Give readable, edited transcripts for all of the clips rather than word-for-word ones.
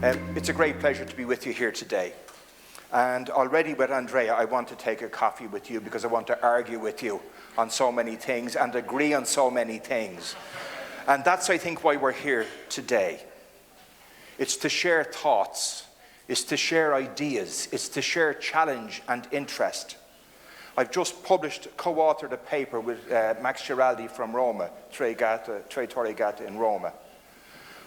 It's a great pleasure to be with you here today. And already with Andrea, I want to take a coffee with you because I want to argue with you on so many things and agree on so many things. And that's, I think, why we're here today. It's to share thoughts. It's to share ideas. It's to share challenge and interest. I've just co-authored a paper with Max Giraldi from Roma, Tre Torre Gatta in Roma,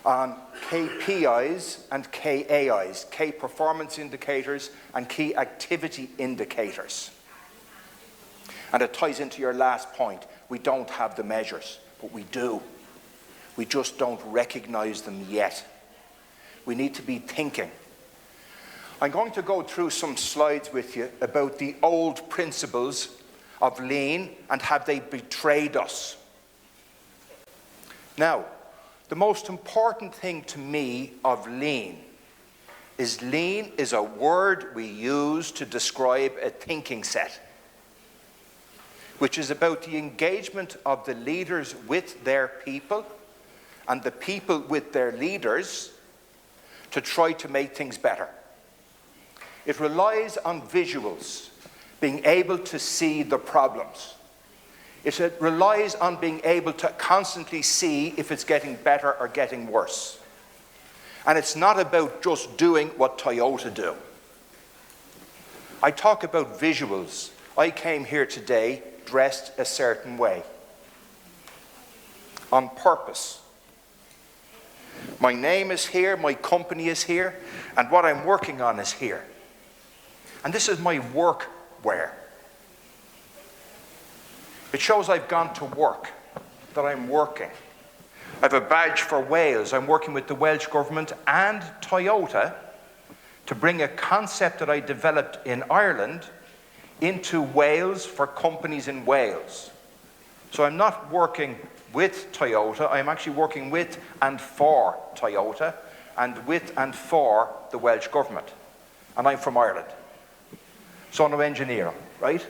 on KPIs and KAIs, key performance indicators and key activity indicators. And it ties into your last point. We don't have the measures, but we do. We just don't recognize them yet. We need to be thinking. I'm going to go through some slides with you about the old principles of lean and have they betrayed us. Now, the most important thing to me of lean is a word we use to describe a thinking set, which is about the engagement of the leaders with their people and the people with their leaders to try to make things better. It relies on visuals, being able to see the problems. It relies on being able to constantly see if it's getting better or getting worse. And it's not about just doing what Toyota do. I talk about visuals. I came here today dressed a certain way, on purpose. My name is here, my company is here, and what I'm working on is here. And this is my work wear. It shows I've gone to work, that I'm working. I have a badge for Wales. I'm working with the Welsh government and Toyota to bring a concept that I developed in Ireland into Wales for companies in Wales. So I'm not working with Toyota, I'm actually working with and for Toyota and with and for the Welsh government. And I'm from Ireland. So I'm an engineer, right?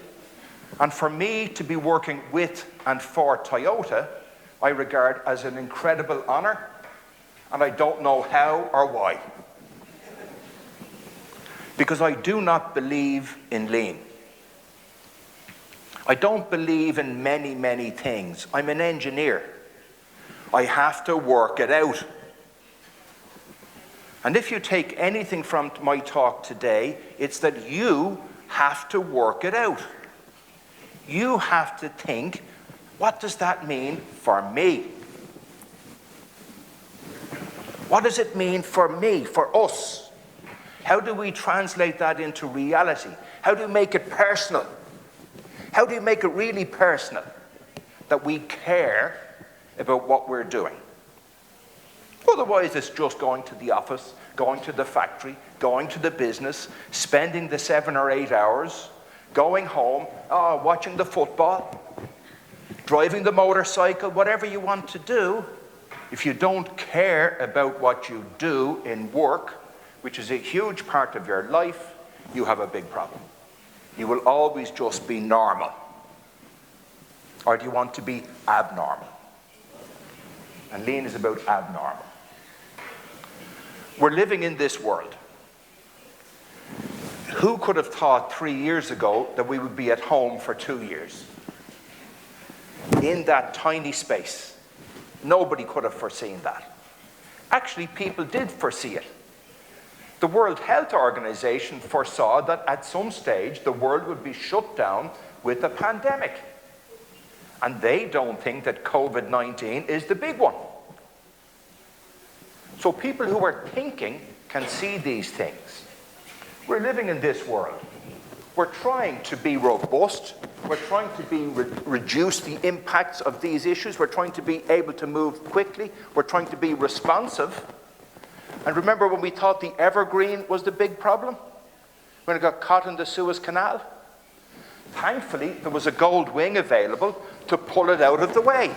And for me to be working with and for Toyota, I regard as an incredible honor, and I don't know how or why. Because I do not believe in lean. I don't believe in many, many things. I'm an engineer. I have to work it out. And if you take anything from my talk today, it's that you have to work it out. You have to think, what does that mean for me? What does it mean for me, for us? How do we translate that into reality? How do we make it personal? How do you make it really personal? That we care about what we're doing. Otherwise, it's just going to the office, going to the factory, going to the business, spending the 7 or 8 hours, going home, watching the football, driving the motorcycle, whatever you want to do. If you don't care about what you do in work, which is a huge part of your life, you have a big problem. You will always just be normal. Or do you want to be abnormal? And lean is about abnormal. We're living in this world. Who could have thought 3 years ago that we would be at home for 2 years? In that tiny space. Nobody could have foreseen that. Actually, people did foresee it. The World Health Organization foresaw that at some stage the world would be shut down with a pandemic. And they don't think that COVID-19 is the big one. So people who are thinking can see these things. We're living in this world. We're trying to be robust. We're trying to reduce the impacts of these issues. We're trying to be able to move quickly. We're trying to be responsive. And remember when we thought the Evergreen was the big problem? When it got caught in the Suez Canal? Thankfully, there was a gold wing available to pull it out of the way.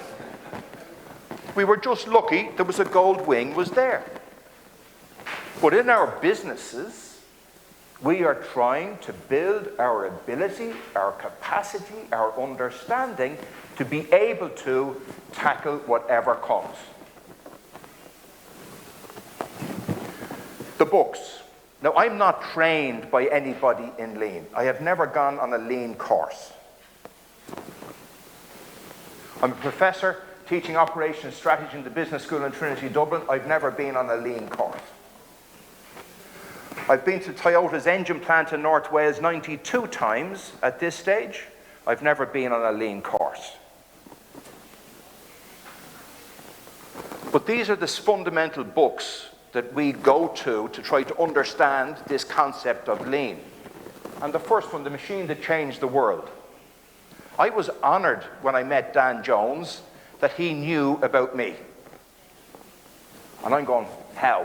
We were just lucky there was a gold wing was there. But in our businesses, we are trying to build our ability, our capacity, our understanding to be able to tackle whatever comes. The books. Now, I'm not trained by anybody in Lean. I have never gone on a Lean course. I'm a professor teaching operations strategy in the business school in Trinity, Dublin. I've never been on a Lean course. I've been to Toyota's engine plant in North Wales 92 times at this stage. I've never been on a Lean course. But these are the fundamental books that we go to try to understand this concept of Lean. And the first one, The Machine That Changed the World. I was honored when I met Dan Jones that he knew about me. And I'm going, how?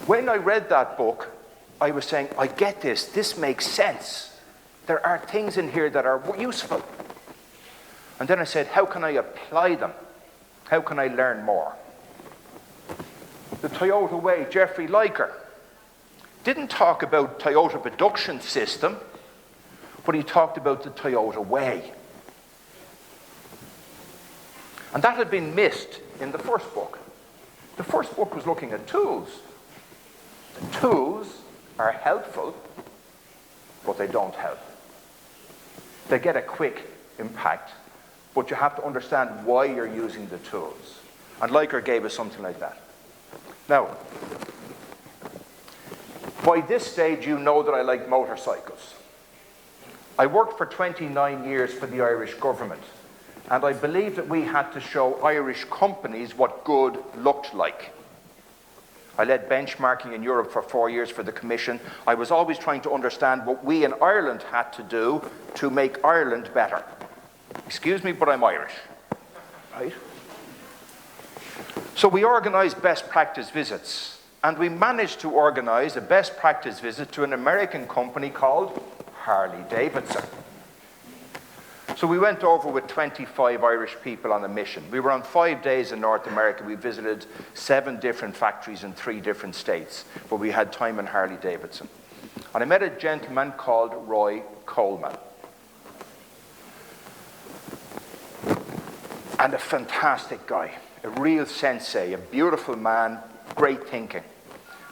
When I read that book, I was saying, I get this. This makes sense. There are things in here that are useful. And then I said, how can I apply them? How can I learn more? The Toyota Way, Jeffrey Liker didn't talk about Toyota production system, but he talked about the Toyota Way. And that had been missed in the first book. The first book was looking at tools. The tools are helpful, but they don't help. They get a quick impact, but you have to understand why you're using the tools. And Liker gave us something like that. Now, by this stage, you know that I like motorcycles. I worked for 29 years for the Irish government, and I believed that we had to show Irish companies what good looked like. I led benchmarking in Europe for 4 years for the Commission. I was always trying to understand what we in Ireland had to do to make Ireland better. Excuse me, but I'm Irish, right? So we organised best practice visits, and we managed to organise a best practice visit to an American company called Harley Davidson. So we went over with 25 Irish people on a mission. We were on 5 days in North America. We visited 7 different factories in 3 different states, but we had time in Harley Davidson. And I met a gentleman called Roy Coleman. And a fantastic guy, a real sensei, a beautiful man, great thinking.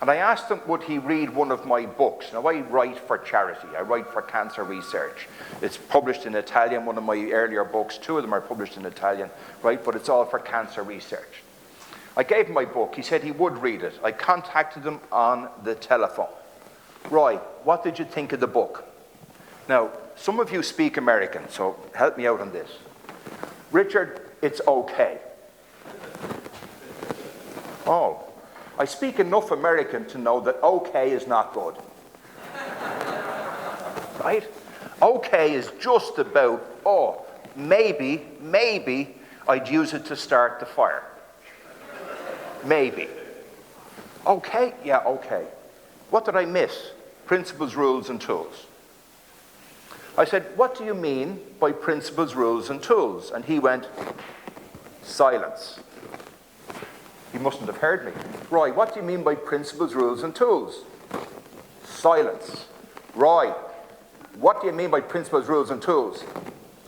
And I asked him, would he read one of my books? Now, I write for charity. I write for cancer research. It's published in Italian, one of my earlier books. 2 of them are published in Italian, right? But it's all for cancer research. I gave him my book. He said he would read it. I contacted him on the telephone. Roy, what did you think of the book? Now, some of you speak American, so help me out on this. Richard, it's okay. Oh. I speak enough American to know that okay is not good. Right? Okay is just about, oh, maybe I'd use it to start the fire. Maybe. Okay? Yeah, okay. What did I miss? Principles, rules, and tools. I said, what do you mean by principles, rules, and tools? And he went, silence. He mustn't have heard me. Roy, what do you mean by principles, rules, and tools? Silence. Roy, what do you mean by principles, rules, and tools?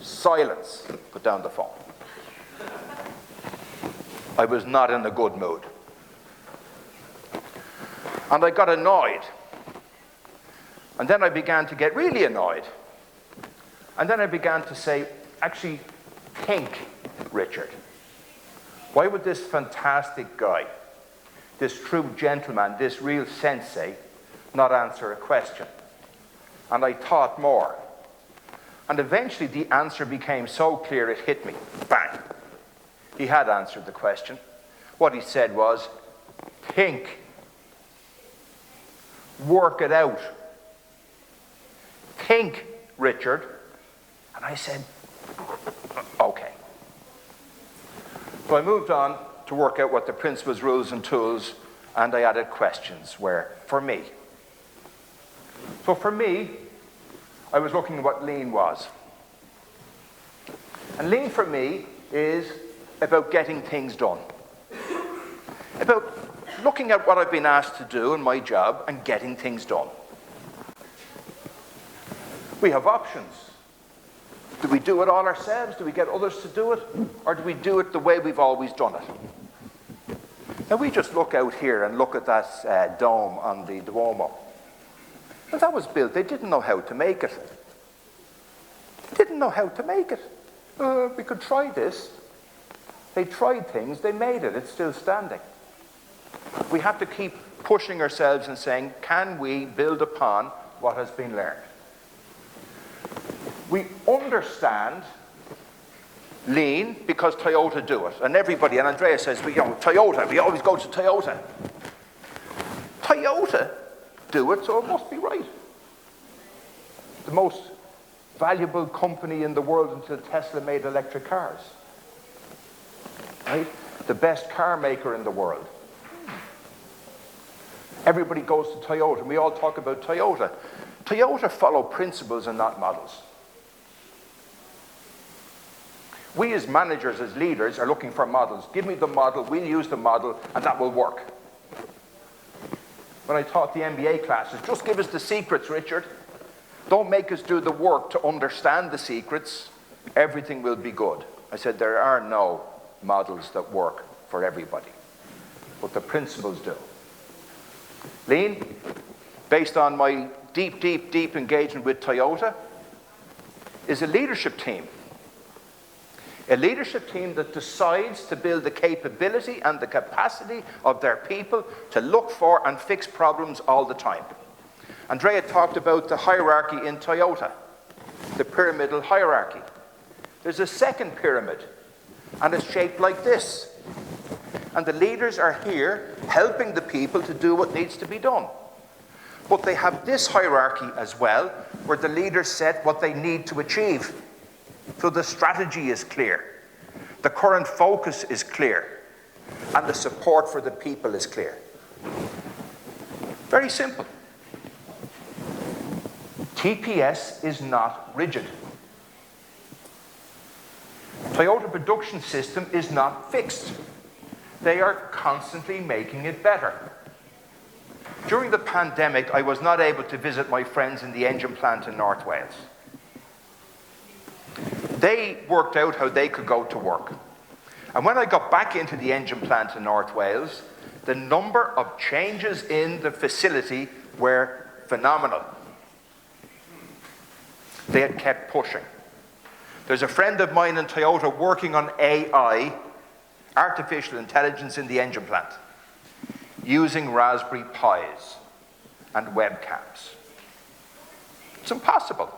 Silence. Put down the phone. I was not in a good mood. And I got annoyed. And then I began to get really annoyed. And then I began to say, actually, think, Richard. Why would this fantastic guy, this true gentleman, this real sensei, not answer a question? And I thought more. And eventually the answer became so clear it hit me. Bang! He had answered the question. What he said was, think. Work it out. Think, Richard. And I said, okay. So I moved on to work out what the principles, rules, and tools, and I added questions were for me. So for me, I was looking at what Lean was. And Lean for me is about getting things done. About looking at what I've been asked to do in my job and getting things done. We have options. Do we do it all ourselves? Do we get others to do it? Or do we do it the way we've always done it? Now we just look out here and look at that dome on the Duomo. When that was built, they didn't know how to make it. Didn't know how to make it. We could try this. They tried things, they made it, it's still standing. We have to keep pushing ourselves and saying, can we build upon what has been learned? We understand lean because Toyota do it. And everybody, and Andrea says, Toyota, we always go to Toyota. Toyota do it, so it must be right. The most valuable company in the world until Tesla made electric cars. Right? The best car maker in the world. Everybody goes to Toyota, and we all talk about Toyota. Toyota follow principles and not models. We as managers, as leaders, are looking for models. Give me the model, we'll use the model, and that will work. When I taught the MBA classes, just give us the secrets, Richard. Don't make us do the work to understand the secrets. Everything will be good. I said, there are no models that work for everybody, but the principles do. Lean, based on my deep engagement with Toyota, is a leadership team. A leadership team that decides to build the capability and the capacity of their people to look for and fix problems all the time. Andrea talked about the hierarchy in Toyota, the pyramidal hierarchy. There's a second pyramid, and it's shaped like this. And the leaders are here helping the people to do what needs to be done. But they have this hierarchy as well, where the leaders set what they need to achieve. So the strategy is clear, the current focus is clear, and the support for the people is clear. Very simple. TPS is not rigid. Toyota production system is not fixed. They are constantly making it better. During the pandemic, I was not able to visit my friends in the engine plant in North Wales. They worked out how they could go to work. And when I got back into the engine plant in North Wales, the number of changes in the facility were phenomenal. They had kept pushing. There's a friend of mine in Toyota working on AI, artificial intelligence in the engine plant, using Raspberry Pis and webcams. It's impossible.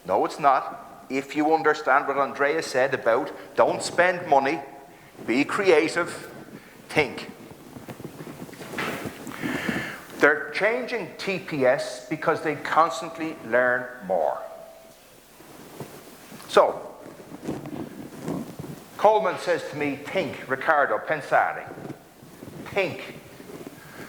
No, it's not. If you understand what Andrea said about don't spend money, be creative, think. They're changing TPS because they constantly learn more. So, Coleman says to me, think, Riccardo, pensare. Think.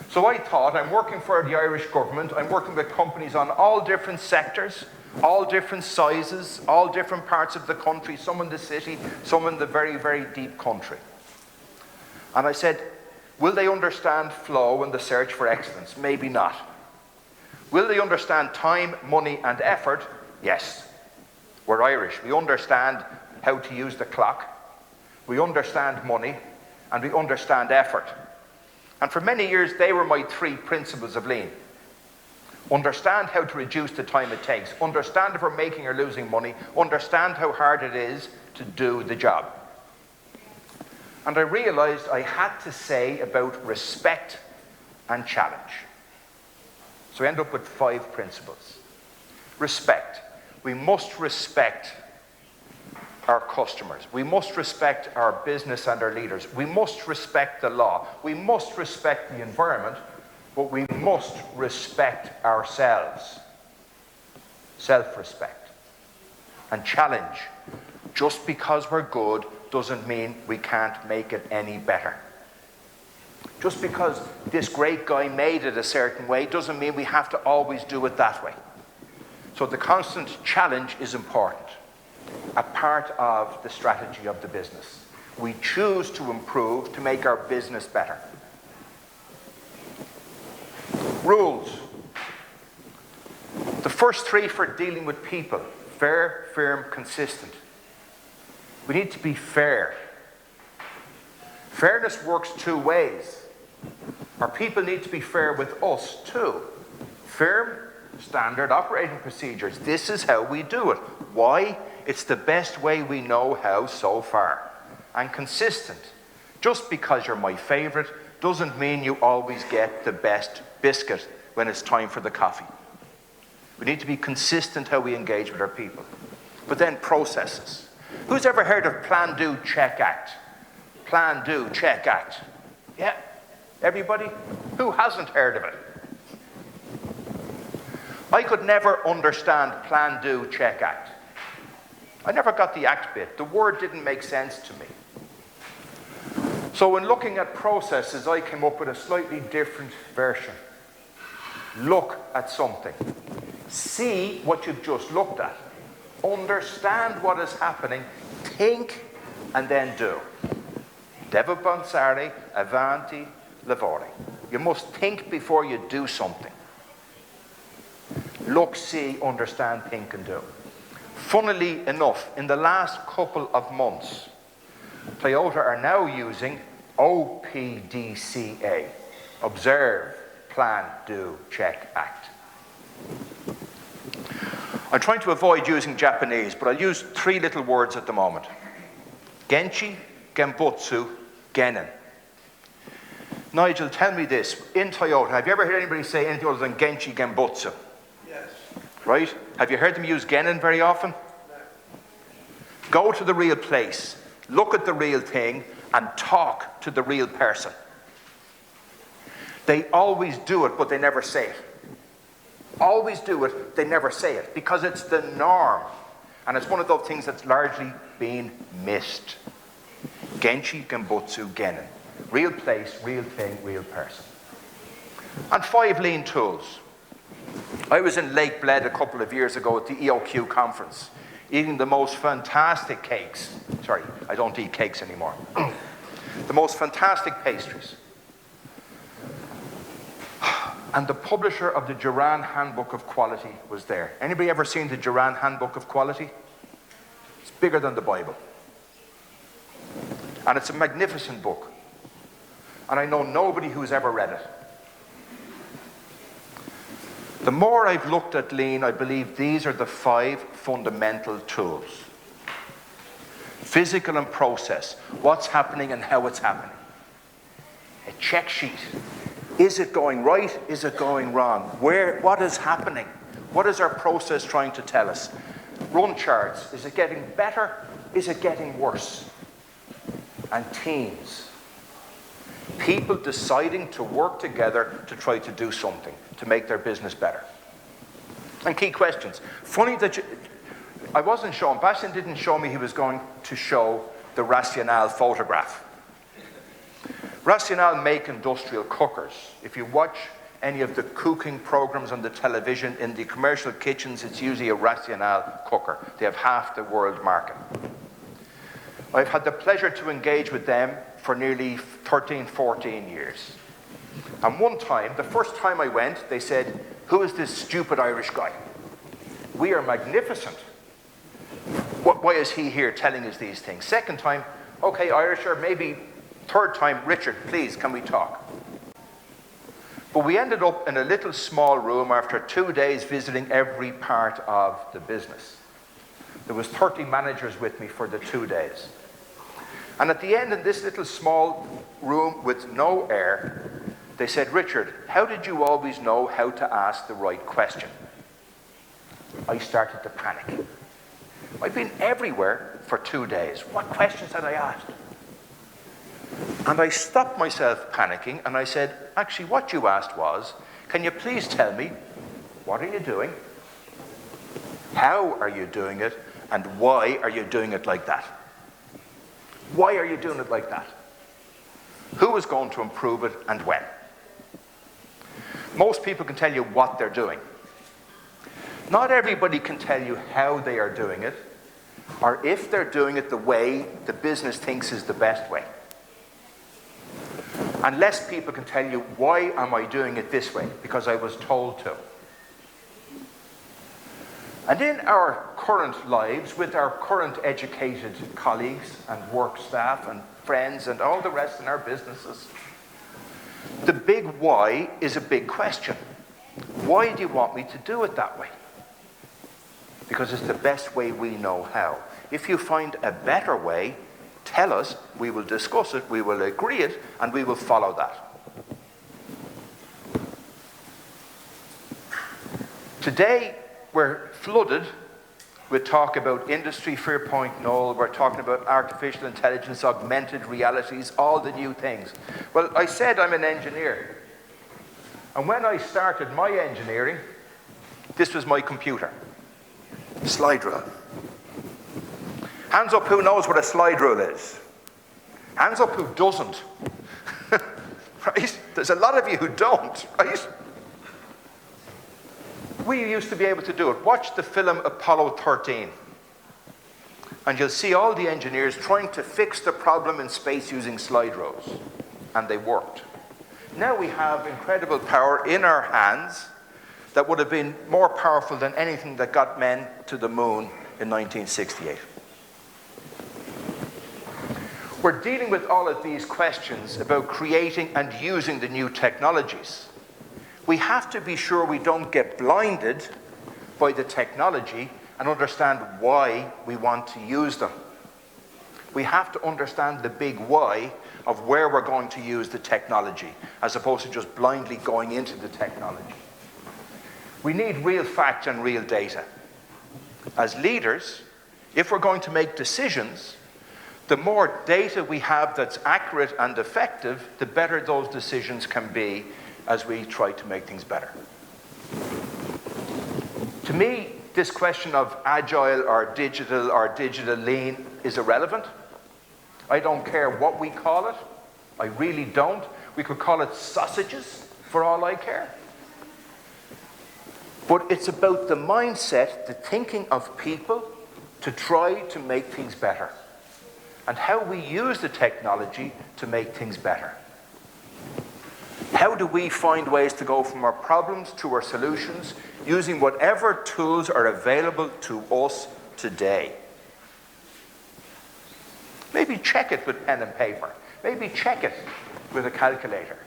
So I thought, I'm working for the Irish government, I'm working with companies on all different sectors, all different sizes, all different parts of the country, some in the city, some in the very deep country. And I said, will they understand flow and the search for excellence? Maybe not. Will they understand time, money, and effort? Yes. We're Irish. We understand how to use the clock. We understand money, and we understand effort. And for many years, they were my 3 principles of lean. Understand how to reduce the time it takes. Understand if we're making or losing money. Understand how hard it is to do the job. And I realized I had to say about respect and challenge. So I end up with 5 principles. Respect. We must respect our customers. We must respect our business and our leaders. We must respect the law. We must respect the environment. But we must respect ourselves. Self-respect. And challenge. Just because we're good doesn't mean we can't make it any better. Just because this great guy made it a certain way doesn't mean we have to always do it that way. So the constant challenge is important. A part of the strategy of the business. We choose to improve to make our business better. Rules. The first 3 for dealing with people. Fair, firm, consistent. We need to be fair. Fairness works 2 ways. Our people need to be fair with us too. Firm, standard operating procedures. This is how we do it. Why? It's the best way we know how so far. And consistent. Just because you're my favorite doesn't mean you always get the best biscuit when it's time for the coffee. We need to be consistent how we engage with our people. But then processes. Who's ever heard of plan, do, check, act? Plan, do, check, act. Yeah? Everybody? Who hasn't heard of it? I could never understand plan, do, check, act. I never got the act bit. The word didn't make sense to me. So when looking at processes, I came up with a slightly different version. Look at something. See what you've just looked at. Understand what is happening. Think and then do. Devo pensare, avanti, lavori. You must think before you do something. Look, see, understand, think and do. Funnily enough, in the last couple of months, Toyota are now using OPDCA. Observe, plan, do, check, act. I'm trying to avoid using Japanese, but I'll use 3 little words at the moment. Genchi, Genbutsu, Genin. Nigel, tell me this. In Toyota, have you ever heard anybody say anything other than Genchi, Genbutsu? Yes. Right? Have you heard them use Genin very often? No. Go to the real place, look at the real thing, and talk to the real person. They always do it, but they never say it. Always do it, they never say it, because it's the norm. And it's one of those things that's largely been missed. Genchi, Genbutsu, Genin. Real place, real thing, real person. And 5 lean tools. I was in Lake Bled a couple of years ago at the EOQ conference, eating the most fantastic cakes. Sorry, I don't eat cakes anymore. The most fantastic pastries. And the publisher of the Duran Handbook of Quality was there. Anybody ever seen the Duran Handbook of Quality? It's bigger than the Bible. And it's a magnificent book. And I know nobody who's ever read it. The more I've looked at lean, I believe these are the 5 fundamental tools. Physical and process. What's happening and how it's happening. A check sheet. Is it going right? Is it going wrong? What is happening? What is our process trying to tell us? Run charts. Is it getting better? Is it getting worse? And teams. People deciding to work together to try to do something, to make their business better. And key questions. Funny that I wasn't showing, Bastian didn't show me he was going to show the Rationale photograph. Rationale make industrial cookers. If you watch any of the cooking programs on the television, in the commercial kitchens, it's usually a Rationale cooker. They have half the world market. I've had the pleasure to engage with them for nearly 13, 14 years. And one time, the first time I went, they said, "Who is this stupid Irish guy? We are magnificent. Why is he here telling us these things?" Second time, "Okay, Irish, or maybe..." Third time, "Richard, please, can we talk?" But we ended up in a little small room after 2 days visiting every part of the business. There was 30 managers with me for the 2 days. And at the end, in this little small room with no air, they said, "Richard, how did you always know how to ask the right question?" I started to panic. I've been everywhere for 2 days. What questions had I asked? And I stopped myself panicking and I said, "Actually, what you asked was, can you please tell me, what are you doing? How are you doing it? And why are you doing it like that? Why are you doing it like that? Who is going to improve it and when?" Most people can tell you what they're doing. Not everybody can tell you how they are doing it, or if they're doing it the way the business thinks is the best way. And less people can tell you, why am I doing it this way? Because I was told to. And in our current lives, with our current educated colleagues and work staff and friends and all the rest in our businesses, The big why is a big question. Why do you want me to do it that way? Because it's the best way we know how. If you find a better way, tell us, we will discuss it, we will agree it, and we will follow that. Today, we're flooded with talk about Industry 4.0, we're talking about artificial intelligence, augmented realities, all the new things. Well, I said I'm an engineer. And when I started my engineering, this was my computer. Slide rule. Hands up who knows what a slide rule is. Hands up who doesn't. Right? There's a lot of you who don't, right? We used to be able to do it. Watch the film Apollo 13. And you'll see all the engineers trying to fix the problem in space using slide rules. And they worked. Now we have incredible power in our hands that would have been more powerful than anything that got men to the moon in 1968. We're dealing with all of these questions about creating and using the new technologies. We have to be sure we don't get blinded by the technology and understand why we want to use them. We have to understand the big why of where we're going to use the technology, as opposed to just blindly going into the technology. We need real facts and real data. As leaders, if we're going to make decisions, the more data we have that's accurate and effective, the better those decisions can be as we try to make things better. To me, this question of agile or digital lean is irrelevant. I don't care what we call it. I really don't. We could call it sausages for all I care. But it's about the mindset, the thinking of people to try to make things better, and how we use the technology to make things better. How do we find ways to go from our problems to our solutions using whatever tools are available to us today? Maybe check it with pen and paper. Maybe check it with a calculator.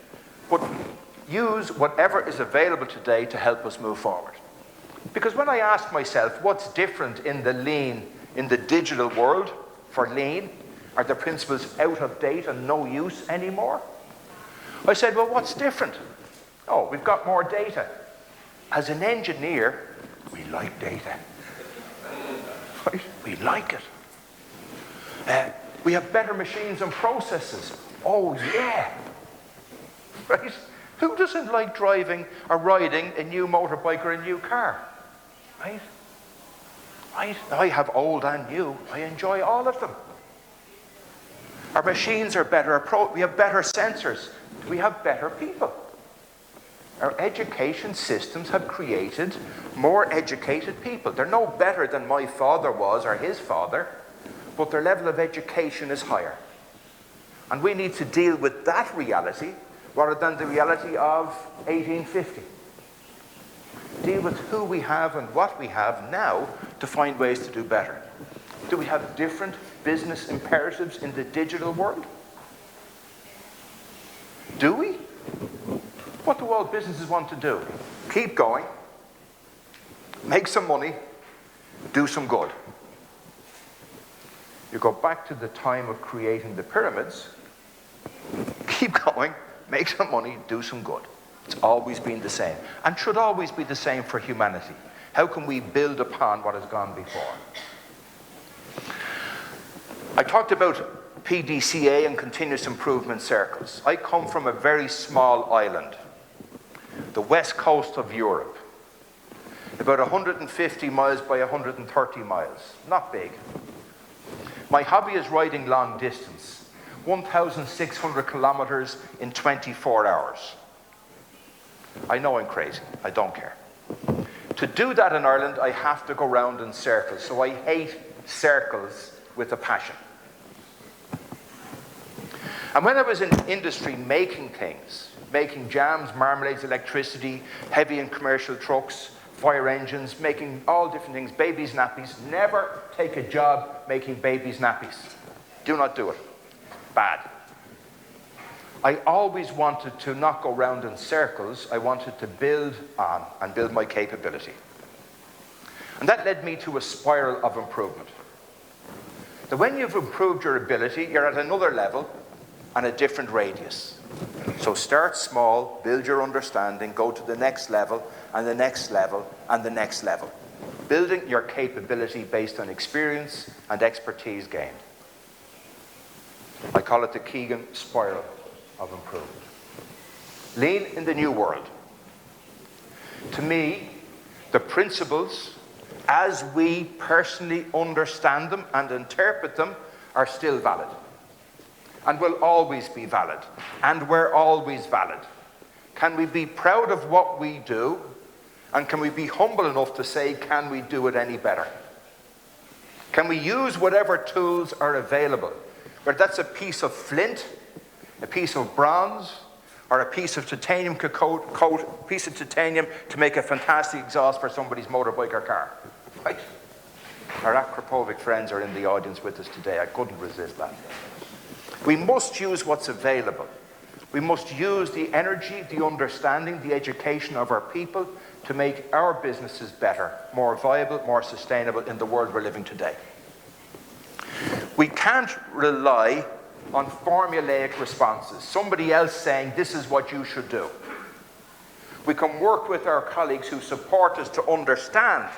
But use whatever is available today to help us move forward. Because when I ask myself what's different in the digital world for lean, are the principles out of date and no use anymore? I said, well, what's different? Oh, we've got more data. As an engineer, we like data. Right? We like it. We have better machines and processes. Oh, yeah. Right? Who doesn't like driving or riding a new motorbike or a new car? Right? Right? I have old and new. I enjoy all of them. Our machines are better. We have better sensors. We have better people. Our education systems have created more educated people. They're no better than my father was or his father, but their level of education is higher. And we need to deal with that reality rather than the reality of 1850. Deal with who we have and what we have now to find ways to do better. Do we have different business imperatives in the digital world? Do we? What do all businesses want to do? Keep going, make some money, do some good. You go back to the time of creating the pyramids, keep going, make some money, do some good. It's always been the same, and should always be the same for humanity. How can we build upon what has gone before? I talked about PDCA and continuous improvement circles. I come from a very small island, the west coast of Europe, about 150 miles by 130 miles, not big. My hobby is riding long distance, 1,600 kilometers in 24 hours. I know I'm crazy, I don't care. To do that in Ireland, I have to go round in circles, so I hate circles with a passion. And when I was in industry making things, making jams, marmalades, electricity, heavy and commercial trucks, fire engines, making all different things, babies' nappies, never take a job making babies' nappies. Do not do it. Bad. I always wanted to not go round in circles. I wanted to build on and build my capability. And that led me to a spiral of improvement. That when you've improved your ability, you're at another level and a different radius. So start small, build your understanding, go to the next level, and the next level, and the next level. Building your capability based on experience and expertise gained. I call it the Keegan spiral of improvement. Lean in the new world. To me, the principles, as we personally understand them and interpret them, are still valid. And will always be valid. And we're always valid. Can we be proud of what we do? And can we be humble enough to say, can we do it any better? Can we use whatever tools are available? Whether that's a piece of flint, a piece of bronze, or a piece of titanium piece of titanium to make a fantastic exhaust for somebody's motorbike or car. Right? Our Akropovic friends are in the audience with us today. I couldn't resist that. We must use what's available. We must use the energy, the understanding, the education of our people to make our businesses better, more viable, more sustainable in the world we're living today. We can't rely on formulaic responses, somebody else saying this is what you should do. We can work with our colleagues who support us to understand,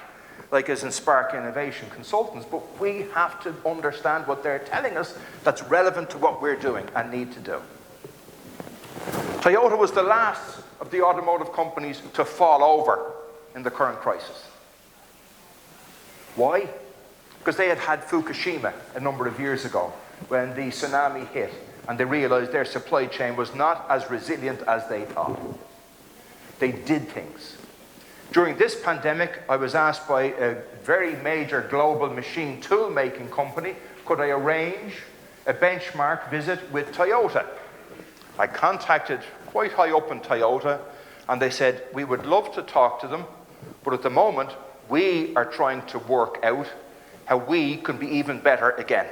like as in Spark Innovation Consultants, but we have to understand what they're telling us that's relevant to what we're doing and need to do. Toyota was the last of the automotive companies to fall over in the current crisis. Why? Because they had had Fukushima a number of years ago when the tsunami hit and they realized their supply chain was not as resilient as they thought. They did things. During this pandemic, I was asked by a very major global machine tool making company, could I arrange a benchmark visit with Toyota? I contacted quite high up in Toyota and they said, we would love to talk to them, but at the moment, we are trying to work out how we can be even better again.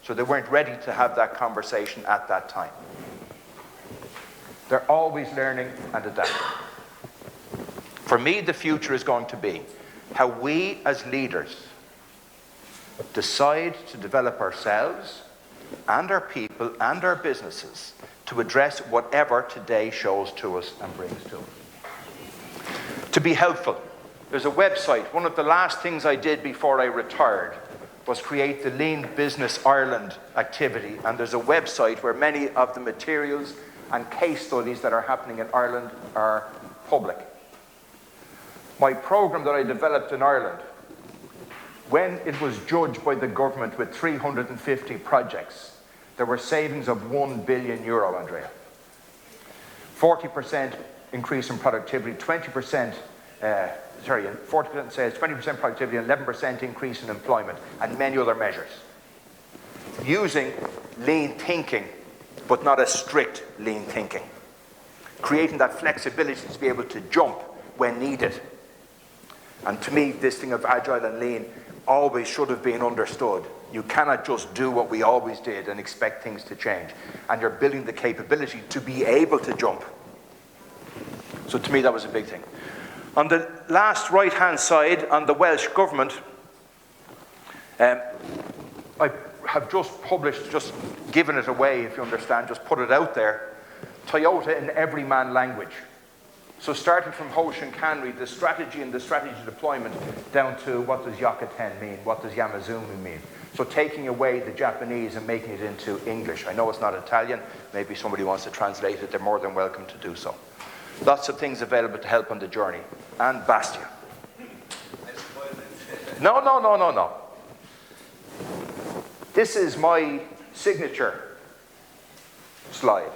So they weren't ready to have that conversation at that time. They're always learning and adapting. For me, the future is going to be how we as leaders decide to develop ourselves and our people and our businesses to address whatever today shows to us and brings to us. To be helpful, there's a website. One of the last things I did before I retired was create the Lean Business Ireland activity, and there's a website where many of the materials and case studies that are happening in Ireland are public. My program that I developed in Ireland, when it was judged by the government with 350 projects, there were savings of €1 billion, Andrea. 40% increase in productivity, 40% sales, 20% productivity, and 11% increase in employment, and many other measures. Using lean thinking, but not a strict lean thinking. Creating that flexibility to be able to jump when needed. And to me, this thing of agile and lean always should have been understood. You cannot just do what we always did and expect things to change. And you're building the capability to be able to jump. So to me, that was a big thing. On the last right-hand side, on the Welsh government, I have just published, just given it away, if you understand, just put it out there, Toyota in every man language. So starting from Hosh and Canry, the strategy and the strategy deployment, down to what does Yokoten mean, what does Yamazumi mean. So taking away the Japanese and making it into English. I know it's not Italian, maybe somebody wants to translate it, they're more than welcome to do so. Lots of things available to help on the journey. And Bastia. No. This is my signature slide.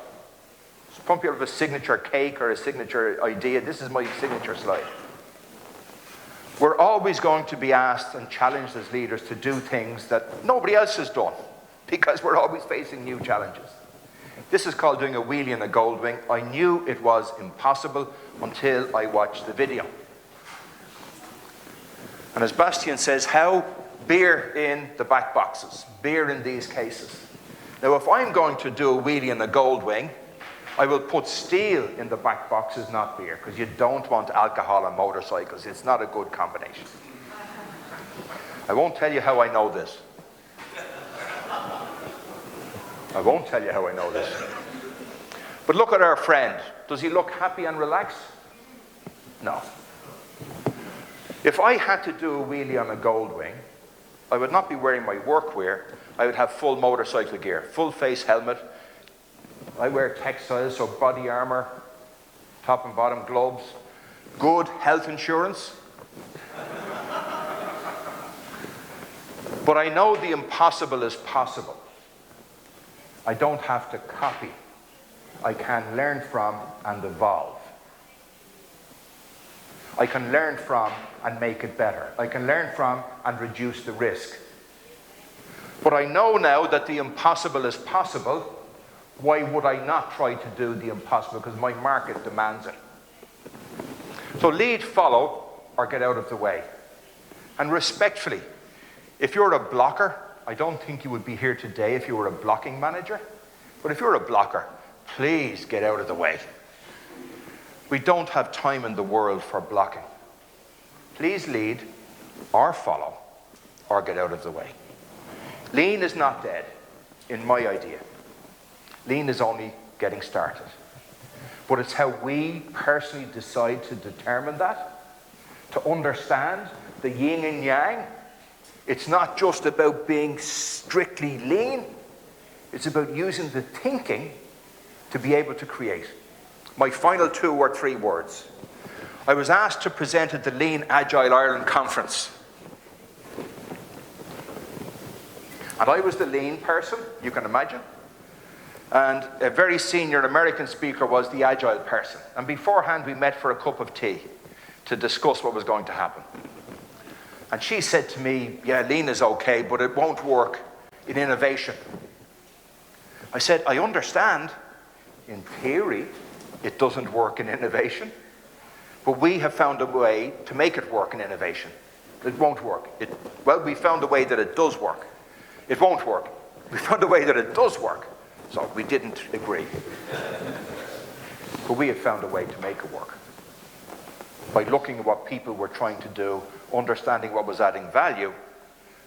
Some people have a signature cake or a signature idea. This is my signature slide. We're always going to be asked and challenged as leaders to do things that nobody else has done because we're always facing new challenges. This is called doing a wheelie in a gold wing. I knew it was impossible until I watched the video. And as Bastian says, how? Beer in the back boxes, beer in these cases. Now, if I'm going to do a wheelie in a gold wing, I will put steel in the back boxes, not beer, because you don't want alcohol on motorcycles. It's not a good combination. I won't tell you how I know this. I won't tell you how I know this. But look at our friend. Does he look happy and relaxed? No. If I had to do a wheelie on a Goldwing, I would not be wearing my workwear. I would have full motorcycle gear, full face helmet. I wear textiles, so body armor, top and bottom gloves, good health insurance. But I know the impossible is possible. I don't have to copy. I can learn from and evolve. I can learn from and make it better. I can learn from and reduce the risk. But I know now that the impossible is possible. Why would I not try to do the impossible? Because my market demands it. So lead, follow, or get out of the way. And respectfully, if you're a blocker, I don't think you would be here today if you were a blocking manager. But if you're a blocker, please get out of the way. We don't have time in the world for blocking. Please lead, or follow, or get out of the way. Lean is not dead, in my idea. Lean is only getting started. But it's how we personally decide to determine that, to understand the yin and yang. It's not just about being strictly lean. It's about using the thinking to be able to create. My final 2 or 3 words. I was asked to present at the Lean Agile Ireland conference. And I was the lean person, you can imagine. And a very senior American speaker was the agile person. And beforehand, we met for a cup of tea to discuss what was going to happen. And she said to me, yeah, lean is okay, but it won't work in innovation. I said, I understand. In theory, it doesn't work in innovation. But we have found a way to make it work in innovation. It won't work. Well, we found a way that it does work. It won't work. We found a way that it does work. So we didn't agree. But we have found a way to make it work. By looking at what people were trying to do, understanding what was adding value,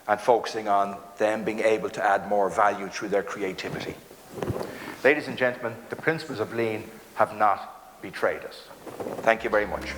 and focusing on them being able to add more value through their creativity. Ladies and gentlemen, the principles of lean have not betrayed us. Thank you very much.